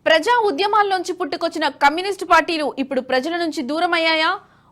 ప్రజా ఉద్యమాల్లోంచి పుట్టుకొచ్చిన కమ్యూనిస్టు పార్టీలు ఇప్పుడు ప్రజల నుంచి దూరమయ్యాయా?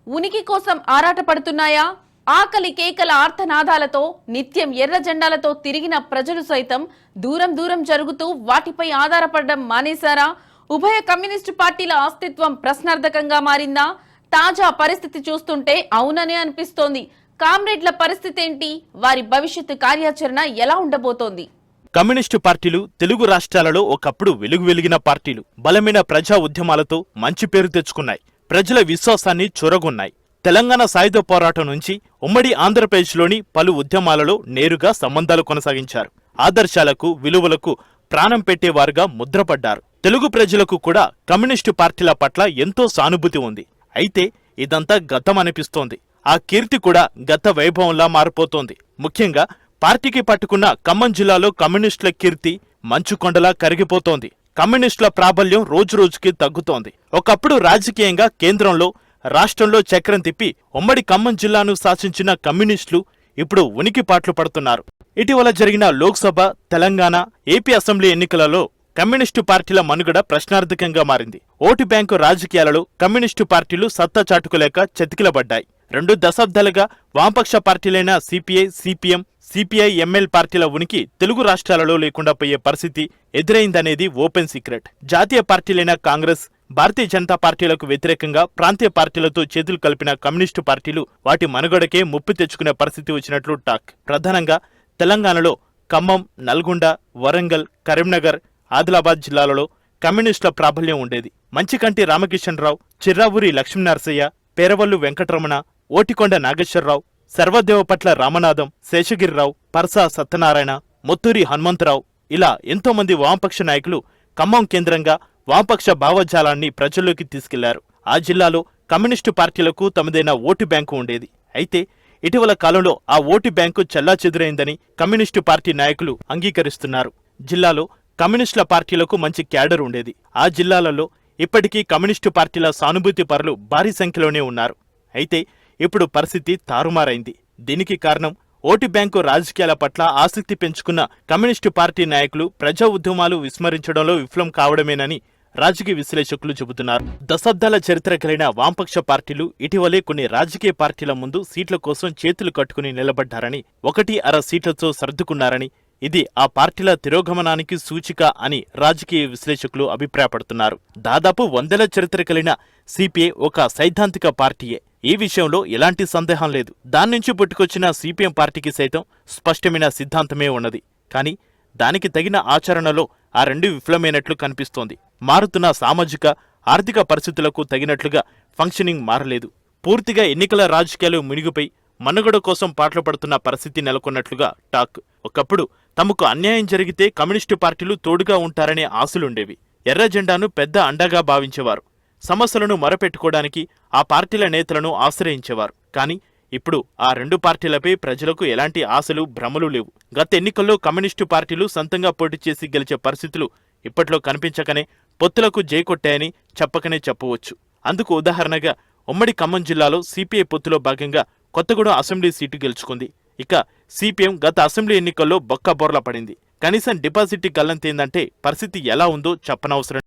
ఉనికి కోసం ఆరాటపడుతున్నాయా? ఆకలి కేకల ఆర్తనాదాలతో నిత్యం ఎర్ర జెండాలతో తిరిగిన ప్రజలు సైతం దూరం దూరం జరుగుతూ వాటిపై ఆధారపడడం మానేశారా? ఉభయ కమ్యూనిస్టు పార్టీల అస్తిత్వం ప్రశ్నార్థకంగా మారిందా? తాజా పరిస్థితి చూస్తుంటే అవుననే అనిపిస్తోంది. కామ్రేడ్ల పరిస్థితి ఏంటి? వారి భవిష్యత్తు కార్యాచరణ ఎలా ఉండబోతోంది? కమ్యూనిస్టు పార్టీలు తెలుగు రాష్ట్రాలలో ఒకప్పుడు వెలిగిన పార్టీలు. బలమైన ప్రజా ఉద్యమాలతో మంచి పేరు తెచ్చుకున్నాయి. ప్రజల విశ్వాసాన్ని చొరగొన్నాయి. తెలంగాణ సాయుధ పోరాటం నుంచి ఉమ్మడి ఆంధ్రప్రదేశ్లోని పలు ఉద్యమాలలో నేరుగా సంబంధాలు కొనసాగించారు. ఆదర్శాలకు, విలువలకు ప్రాణం పెట్టేవారుగా ముద్రపడ్డారు. తెలుగు ప్రజలకు కూడా కమ్యూనిస్టు పార్టీల పట్ల ఎంతో సానుభూతి ఉంది. అయితే ఇదంతా గతం అనిపిస్తోంది. ఆ కీర్తి కూడా గత వైభవంలా మారిపోతోంది. ముఖ్యంగా పార్టీకి పట్టుకున్న ఖమ్మం జిల్లాలో కమ్యూనిస్టుల కీర్తి మంచుకొండలా కరిగిపోతోంది. కమ్యూనిస్టుల ప్రాబల్యం రోజురోజుకి తగ్గుతోంది. ఒకప్పుడు రాజకీయంగా కేంద్రంలో, రాష్ట్రంలో చక్రం తిప్పి ఉమ్మడి ఖమ్మం జిల్లాను శాసించిన కమ్యూనిస్టులు ఇప్పుడు ఉనికిపాట్లు పడుతున్నారు. ఇటీవల జరిగిన లోక్సభ, తెలంగాణ, ఏపీ అసెంబ్లీ ఎన్నికలలో కమ్యూనిస్టు పార్టీల మనుగడ ప్రశ్నార్థకంగా మారింది. ఓటు బ్యాంకు రాజకీయాలలో కమ్యూనిస్టు పార్టీలు సత్తా చాటుకోలేక చతికిలబడ్డాయి. 2 దశాబ్దాలుగా వామపక్ష పార్టీలైన సిపిఐ, సిపిఎం, సిపిఐ ఎంఎల్ పార్టీల ఉనికి తెలుగు రాష్ట్రాలలో లేకుండా పోయే పరిస్థితి ఎదురైందనేది ఓపెన్ సీక్రెట్. జాతీయ పార్టీలైన కాంగ్రెస్, భారతీయ జనతా పార్టీలకు వ్యతిరేకంగా ప్రాంతీయ పార్టీలతో చేతులు కలిపిన కమ్యూనిస్టు పార్టీలు వాటి మనుగడకే ముప్పు తెచ్చుకునే పరిస్థితి వచ్చినట్లు టాక్. ప్రధానంగా తెలంగాణలో ఖమ్మం, నల్గొండ, వరంగల్, కరీంనగర్, ఆదిలాబాద్ జిల్లాలలో కమ్యూనిస్టుల ప్రాబల్యం ఉండేది. మంచికంటి రామకిషన్రావు, చిర్రావూరి లక్ష్మీనరసయ్య, పేరవల్లు వెంకటరమణ, ఓటికొండ నాగేశ్వరరావు, సర్వదేవపట్ల రామనాథం, శేషగిరిరావు, పర్సా సత్యనారాయణ, మొత్తూరి హనుమంతరావు ఇలా ఎంతోమంది వామపక్ష నాయకులు ఖమ్మం కేంద్రంగా వామపక్ష భావజాలాన్ని ప్రజల్లోకి తీసుకెళ్లారు. ఆ జిల్లాలో కమ్యూనిస్టు పార్టీలకు తమదైన ఓటు బ్యాంకు ఉండేది. అయితే ఇటీవల కాలంలో ఆ ఓటు బ్యాంకు చెల్లాచెదురైందని కమ్యూనిస్టు పార్టీ నాయకులు అంగీకరిస్తున్నారు. జిల్లాలో కమ్యూనిస్టుల పార్టీలకు మంచి క్యాడర్ ఉండేది. ఆ జిల్లాలలో ఇప్పటికీ కమ్యూనిస్టు పార్టీల సానుభూతి పరులు భారీ సంఖ్యలోనే ఉన్నారు. అయితే ఇప్పుడు పరిస్థితి తారుమారైంది. దీనికి కారణం ఓటు బ్యాంకు రాజకీయాల పట్ల ఆసక్తి పెంచుకున్న కమ్యూనిస్టు పార్టీ నాయకులు ప్రజా ఉద్యమాలు విస్మరించడంలో విఫలం కావడమేనని రాజకీయ విశ్లేషకులు చెబుతున్నారు. దశాబ్దాల చరిత్ర కలిగిన వామపక్ష పార్టీలు ఇటీవలే కొన్ని రాజకీయ పార్టీల ముందు సీట్ల కోసం చేతులు కట్టుకుని నిలబడ్డారని, 1.5 సీట్లతో సర్దుకున్నారని, ఇది ఆ పార్టీల తిరోగమనానికి సూచిక అని రాజకీయ విశ్లేషకులు అభిప్రాయపడుతున్నారు. దాదాపు 100 ఏళ్ల చరిత్ర కలిగిన సిపిఐ ఒక సైద్ధాంతిక పార్టీయే. ఈ విషయంలో ఎలాంటి సందేహం లేదు. దాని నుంచి పుట్టుకొచ్చిన సిపిఎం పార్టీకి సైతం స్పష్టమైన సిద్ధాంతమే ఉన్నది. కానీ దానికి తగిన ఆచరణలో ఆ రెండు విఫలమైనట్లు కనిపిస్తోంది. మారుతున్న సామాజిక, ఆర్థిక పరిస్థితులకు తగినట్లుగా ఫంక్షనింగ్ మారలేదు. పూర్తిగా ఎన్నికల రాజకీయాలు మునిగిపోయి మనుగడ కోసం పాటలు పడుతున్న పరిస్థితి నెలకొన్నట్లుగా టాక్. ఒకప్పుడు తమకు అన్యాయం జరిగితే కమ్యూనిస్టు పార్టీలు తోడుగా ఉంటారనే ఆశలుండేవి. ఎర్ర జెండాను పెద్ద అండగా భావించేవారు. సమస్యలను మొరపెట్టుకోవడానికి ఆ పార్టీల నేతలను ఆశ్రయించేవారు. కానీ ఇప్పుడు ఆ 2 పార్టీలపై ప్రజలకు ఎలాంటి ఆశలు, భ్రమలు లేవు. గత ఎన్నికల్లో కమ్యూనిస్టు పార్టీలు సొంతంగా పోటీ చేసి గెలిచే పరిస్థితులు ఇప్పట్లో కనిపించకనే పొత్తులకు జై కొట్టాయని చెప్పకనే చెప్పవచ్చు. అందుకు ఉదాహరణగా ఉమ్మడి ఖమ్మం జిల్లాలో సిపిఐ పొత్తులో భాగంగా కొత్తగూడెం అసెంబ్లీ సీటు గెలుచుకుంది. ఇక సిపిఎం గత అసెంబ్లీ ఎన్నికల్లో బొక్కబోర్లా పడింది. కనీసం డిపాజిట్ గల్లంతేందంటే పరిస్థితి ఎలా ఉందో చెప్పనవసరం.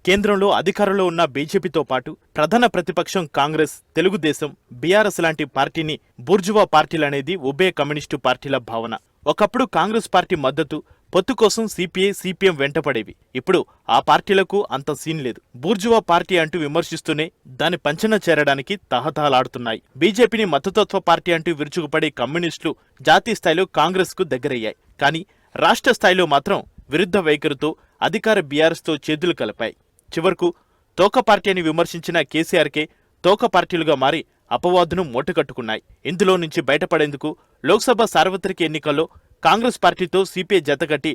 కేంద్రంలో అధికారంలో ఉన్న బీజేపీతో పాటు ప్రధాన ప్రతిపక్షం కాంగ్రెస్, తెలుగుదేశం, బీఆర్ఎస్ లాంటి పార్టీని బూర్జువా పార్టీలనేది ఉభయ కమ్యూనిస్టు పార్టీల భావన. ఒకప్పుడు కాంగ్రెస్ పార్టీ మద్దతు, పొత్తు కోసం సిపిఐ, సిపిఎం వెంటపడేవి. ఇప్పుడు ఆ పార్టీలకు అంత సీన్ లేదు. బూర్జువా పార్టీ అంటూ విమర్శిస్తూనే దాని పంచన చేరడానికి తహతహలాడుతున్నాయి. బీజేపీని మతతత్వ పార్టీ అంటూ విరుచుకుపడే కమ్యూనిస్టులు జాతీయ స్థాయిలో కాంగ్రెస్ కు దగ్గరయ్యాయి. కానీ రాష్ట్ర స్థాయిలో మాత్రం విరుద్ధ వైఖరితో అధికార బీఆర్ఎస్తో చేతులు కలిపాయి. చివరకు తోక పార్టీ అని విమర్శించిన కేసీఆర్కే తోక పార్టీలుగా మారి అపవాదును మూటకట్టుకున్నాయి. ఇందులో నుంచి బయటపడేందుకు లోక్సభ సార్వత్రిక ఎన్నికల్లో కాంగ్రెస్ పార్టీతో సిపిఐ జతకట్టి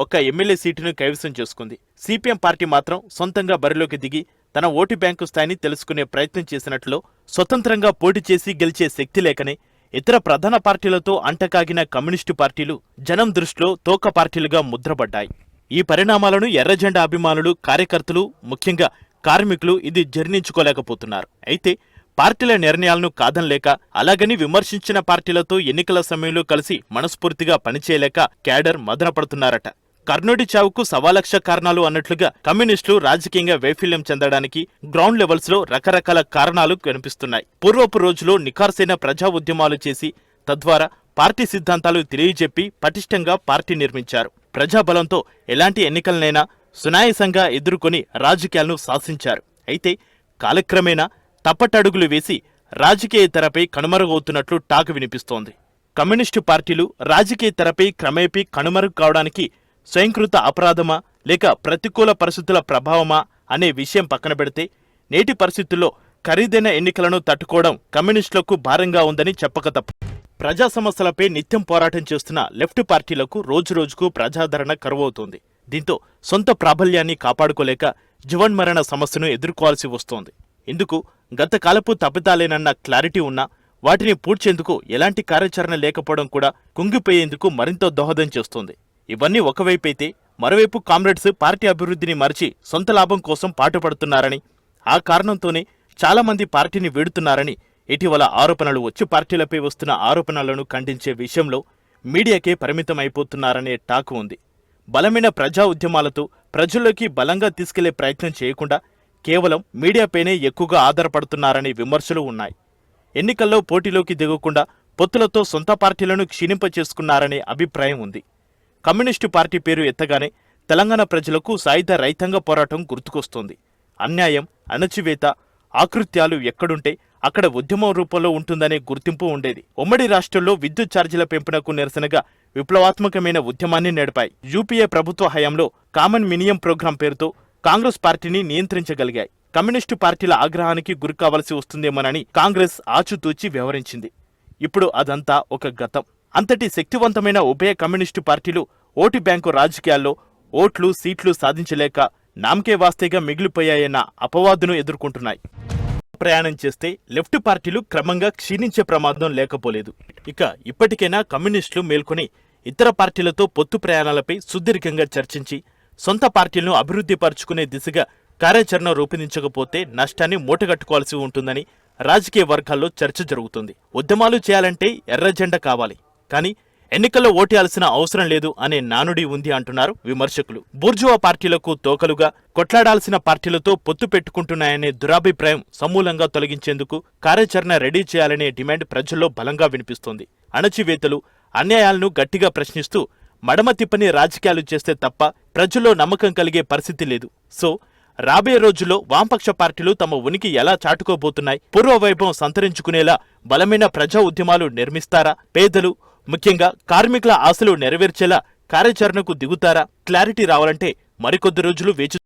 ఒక ఎమ్మెల్యే సీటును కైవసం చేసుకుంది. సిపిఎం పార్టీ మాత్రం సొంతంగా బరిలోకి దిగి తన ఓటు బ్యాంకు స్థాయిని తెలుసుకునే ప్రయత్నం చేసినట్లు స్వతంత్రంగా పోటీ చేసి గెలిచే శక్తి లేకనే ఇతర ప్రధాన పార్టీలతో అంటకాగిన కమ్యూనిస్టు పార్టీలు జనం దృష్టిలో తోక పార్టీలుగా ముద్రపడ్డాయి. ఈ పరిణామాలను ఎర్రజెండా అభిమానులు, కార్యకర్తలు, ముఖ్యంగా కార్మికులు ఇది జీర్ణించుకోలేకపోతున్నారు. అయితే పార్టీల నిర్ణయాలను కాదనలేక, అలాగని విమర్శించిన పార్టీలతో ఎన్నికల సమయంలో కలిసి మనస్ఫూర్తిగా పనిచేయలేక క్యాడర్ మదనపడుతున్నారట. కర్ణుడి చావుకు 1,00,000 కారణాలు అన్నట్లుగా కమ్యూనిస్టులు రాజకీయంగా వైఫల్యం చెందడానికి గ్రౌండ్ లెవెల్స్ లో రకరకాల కారణాలు కనిపిస్తున్నాయి. పూర్వపు రోజులో నిఖార్సైన ప్రజా ఉద్యమాలు చేసి తద్వారా పార్టీ సిద్ధాంతాలు తెలియజెప్పి పటిష్టంగా పార్టీ నిర్మించారు. ప్రజాబలంతో ఎలాంటి ఎన్నికలనైనా సునాయాసంగా ఎదుర్కొని రాజకీయాలను శాసించారు. అయితే కాలక్రమేణా తప్పటడుగులు వేసి రాజకీయ తెరపై కనుమరుగవుతున్నట్లు టాక్ వినిపిస్తోంది. కమ్యూనిస్టు పార్టీలు రాజకీయ తెరపై క్రమేపీ కనుమరుగు కావడానికి స్వయంకృత అపరాధమా లేక ప్రతికూల పరిస్థితుల ప్రభావమా అనే విషయం పక్కన పెడితే నేటి పరిస్థితుల్లో ఖరీదైన ఎన్నికలను తట్టుకోవడం కమ్యూనిస్టులకు భారంగా ఉందని చెప్పక తప్పు. ప్రజా సమస్యలపై నిత్యం పోరాటం చేస్తున్న లెఫ్ట్ పార్టీలకు రోజురోజుకు ప్రజాదరణ కరువవుతోంది. దీంతో సొంత ప్రాబల్యాన్ని కాపాడుకోలేక జీవన్మరణ సమస్యను ఎదుర్కోవాల్సి వస్తోంది. ఇందుకు గత కాలపు తప్పిదాలేనన్న క్లారిటీ ఉన్నా వాటిని పూడ్చేందుకు ఎలాంటి కార్యాచరణ లేకపోవడం కూడా కుంగిపోయేందుకు మరింత దోహదం చేస్తోంది. ఇవన్నీ ఒకవైపైతే మరోవైపు కామ్రేడ్స్ పార్టీ అభివృద్ధిని మరిచి సొంత లాభం కోసం పాటుపడుతున్నారని, ఆ కారణంతోనే చాలా మంది పార్టీని వీడుతున్నారని ఇటీవల ఆరోపణలు వచ్చి పార్టీలపై వస్తున్న ఆరోపణలను ఖండించే విషయంలో మీడియాకే పరిమితమైపోతున్నారనే టాక్ ఉంది. బలమైన ప్రజా ఉద్యమాలతో ప్రజల్లోకి బలంగా తీసుకెళ్లే ప్రయత్నం చేయకుండా కేవలం మీడియాపైనే ఎక్కువగా ఆధారపడుతున్నారనే విమర్శలు ఉన్నాయి. ఎన్నికల్లో పోటీలోకి దిగకుండా పొత్తులతో సొంత పార్టీలను క్షీణింపచేసుకున్నారనే అభిప్రాయం ఉంది. కమ్యూనిస్టు పార్టీ పేరు ఎత్తగానే తెలంగాణ ప్రజలకు సాయుధ రైతాంగ పోరాటం గుర్తుకొస్తోంది. అన్యాయం, అణచివేత, ఆకృత్యాలు ఎక్కడుంటే అక్కడ ఉద్యమం రూపంలో ఉంటుందనే గుర్తింపు ఉండేది. ఉమ్మడి రాష్ట్రంలో విద్యుత్ ఛార్జీల పెంపునకు నిరసనగా విప్లవాత్మకమైన ఉద్యమాన్ని నడిపాయి. యూపీఏ ప్రభుత్వ హయాంలో కామన్ మినిమం ప్రోగ్రాం పేరుతో కాంగ్రెస్ పార్టీని నియంత్రించగలిగాయి. కమ్యూనిస్టు పార్టీల ఆగ్రహానికి గురికావలసి వస్తుందేమోనని కాంగ్రెస్ ఆచితూచి వ్యవహరించింది. ఇప్పుడు అదంతా ఒక గతం. అంతటి శక్తివంతమైన ఉభయ కమ్యూనిస్టు పార్టీలు ఓటు బ్యాంకు రాజకీయాల్లో ఓట్లు, సీట్లు సాధించలేక నామకే వాస్తేగా మిగిలిపోయాయన్న అపవాదును ఎదుర్కొంటున్నాయి. ప్రయాణం చేస్తే లెఫ్ట్ పార్టీలు క్రమంగా క్షీణించే ప్రమాదం లేకపోలేదు. ఇక ఇప్పటికైనా కమ్యూనిస్టులు మేల్కొని ఇతర పార్టీలతో పొత్తు ప్రయాణాలపై సుదీర్ఘంగా చర్చించి సొంత పార్టీలను అభివృద్ధి పరుచుకునే దిశగా కార్యాచరణ రూపొందించకపోతే నష్టాన్ని మూటగట్టుకోవాల్సి ఉంటుందని రాజకీయ వర్గాల్లో చర్చ జరుగుతుంది. ఉద్యమాలు చేయాలంటే ఎర్రజెండా కావాలి, కానీ ఎన్నికల్లో ఓటేయాల్సిన అవసరం లేదు అనే నానుడి ఉంది అంటున్నారు విమర్శకులు. బూర్జువా పార్టీలకు తోకలుగా కొట్లాడాల్సిన పార్టీలతో పొత్తు పెట్టుకుంటున్నాయనే దురాభిప్రాయం సమూలంగా తొలగించేందుకు కార్యాచరణ రెడీ చేయాలనే డిమాండ్ ప్రజల్లో బలంగా వినిపిస్తోంది. అణచివేతలు, అన్యాయాలను గట్టిగా ప్రశ్నిస్తూ మడమ తిప్పని రాజకీయాలు చేస్తే తప్ప ప్రజల్లో నమ్మకం కలిగే పరిస్థితి లేదు. సో రాబోయే రోజుల్లో వామపక్ష పార్టీలు తమ ఉనికి ఎలా చాటుకోబోతున్నాయి, పూర్వ వైభవం సంతరించుకునేలా బలమైన ప్రజా ఉద్యమాలు నిర్మిస్తారా, పేదలు ముఖ్యంగా కార్మికుల ఆశలు నెరవేర్చేలా కార్యాచరణకు దిగుతారా? క్లారిటీ రావాలంటే మరికొద్ది రోజులు వేచి